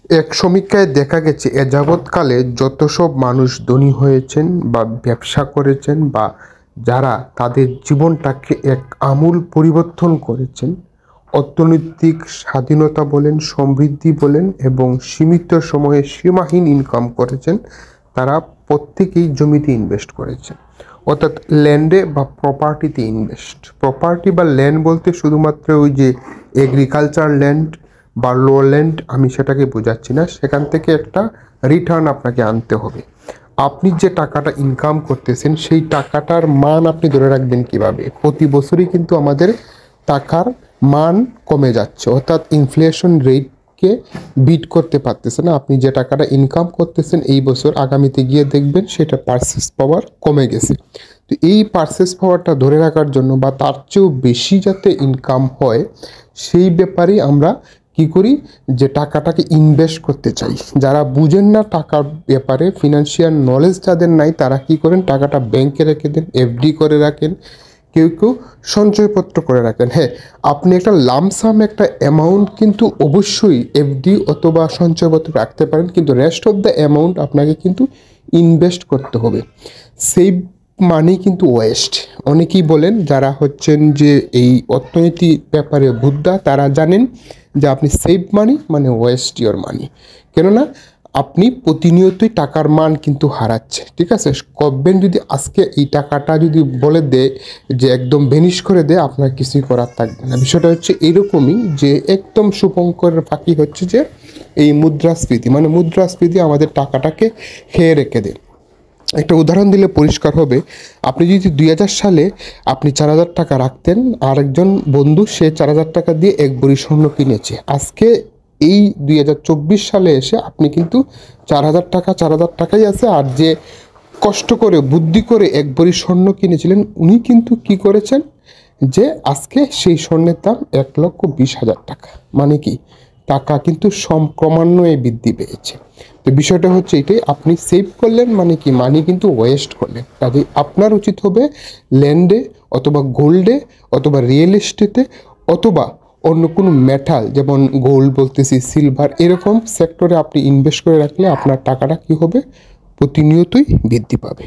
এক সমীক্ষায় দেখা গেছে এ যাবৎকালে যত সব মানুষ ধনী হয়েছেন বা ব্যবসা করেছেন বা যারা তাদের জীবনটাকে এক আমূল পরিবর্তন করেছেন, অর্থনৈতিক স্বাধীনতা বলেন, সমৃদ্ধি বলেন এবং সীমিত সময়ে সীমাহীন ইনকাম করেছেন, তারা প্রত্যেকেই জমিতে ইনভেস্ট করেছেন, অর্থাৎ ল্যান্ডে বা প্রপার্টিতে ইনভেস্ট। প্রপার্টি বা ল্যান্ড বলতে শুধুমাত্র ওই যে এগ্রিকালচার ল্যান্ড বা লো ল্যান্ড, আমি সেটাকে বোঝাচ্ছি না। সেখান থেকে একটা রিটার্ন আপনাকে আনতে হবে। আপনি যে টাকাটা ইনকাম করতেছেন সেই টাকাটার মান আপনি ধরে রাখবেন কিভাবে? প্রতি বছরই কিন্তু আমাদের টাকার মান কমে যাচ্ছে, অর্থাৎ ইনফ্লেশন রেটকে বিট করতে পারতেছে না। আপনি যে টাকাটা ইনকাম করতেছেন এই বছর, আগামীতে গিয়ে দেখবেন সেটা পারচেস পাওয়ার কমে গেছে। তো এই পারচেস পাওয়ারটা ধরে রাখার জন্য বা তার চেয়েও বেশি যাতে ইনকাম হয়, সেই ব্যাপারেই আমরা কি করি, যে টাকাটাকে ইনভেস্ট করতে চাই। যারা বুঝেন না টাকার ব্যাপারে, ফিনান্সিয়াল নলেজ যাদের নাই, তারা কি করেন, টাকাটা ব্যাংকে রেখে দেন, এফডি করে রাখেন, কেউ কেউ সঞ্চয়পত্র করে রাখেন। হ্যাঁ, আপনি একটা লামসাম একটা অ্যামাউন্ট কিন্তু অবশ্যই এফডি অথবা সঞ্চয়পত্র রাখতে পারেন, কিন্তু রেস্ট অফ দ্য অ্যামাউন্ট আপনাকে কিন্তু ইনভেস্ট করতে হবে। সেভ মানি কিন্তু ওয়েস্ট। অনেকেই বলেন, যারা হচ্ছেন যে এই অর্থনীতি ব্যাপারে বুদ্ধা, তারা জানেন যে আপনি সেভ মানি মানে ওয়েস্ট ইওর মানি। কেননা আপনি প্রতিনিয়তই টাকার মান কিন্তু হারাচ্ছে, ঠিক আছে? গভর্নমেন্ট যদি আজকে এই টাকাটা যদি বলে দেয় যে একদম ভ্যানিশ করে দেয়, আপনার কিছুই করার থাকবে না। বিষয়টা হচ্ছে এইরকমই, যে একদম শুভঙ্করের ফাঁকি হচ্ছে যে এই মুদ্রাস্ফীতি, মানে মুদ্রাস্ফীতি আমাদের টাকাটাকে খেয়ে রেখে দেয়। একটা উদাহরণ দিলে পরিষ্কার হবে। আপনি যদি 2000 সালে আপনি 4000 টাকা রাখতেন, আর একজন বন্ধু সে 4000 টাকা দিয়ে এক ভরি স্বর্ণ কিনেছে, আজকে এই 2024 সালে এসে আপনি কিন্তু 4000 টাকা 4000 টাকাই আছে, আর যে কষ্ট করে বুদ্ধি করে এক ভরি স্বর্ণ কিনেছিলেন উনি কিন্তু কি করেছেন, যে আজকে সেই স্বর্ণের দাম 1,20,000 টাকা। মানে কি, টাকা কিন্তু ক্রমান্বয়ে বৃদ্ধি পেয়েছে। তো বিষয়টা হচ্ছে এটাই, আপনি সেভ করলেন মানে কি, মানি কিন্তু ওয়েস্ট করলেন। কাজে আপনার উচিত হবে ল্যান্ডে অথবা গোল্ডে অথবা রিয়েল এস্টেটে অথবা অন্য কোনো মেটাল, যেমন গোল্ড বলতেছি, সিলভার, এরকম সেক্টরে আপনি ইনভেস্ট করে রাখলে আপনার টাকাটা কি হবে, প্রতিনিয়তই বৃদ্ধি পাবে।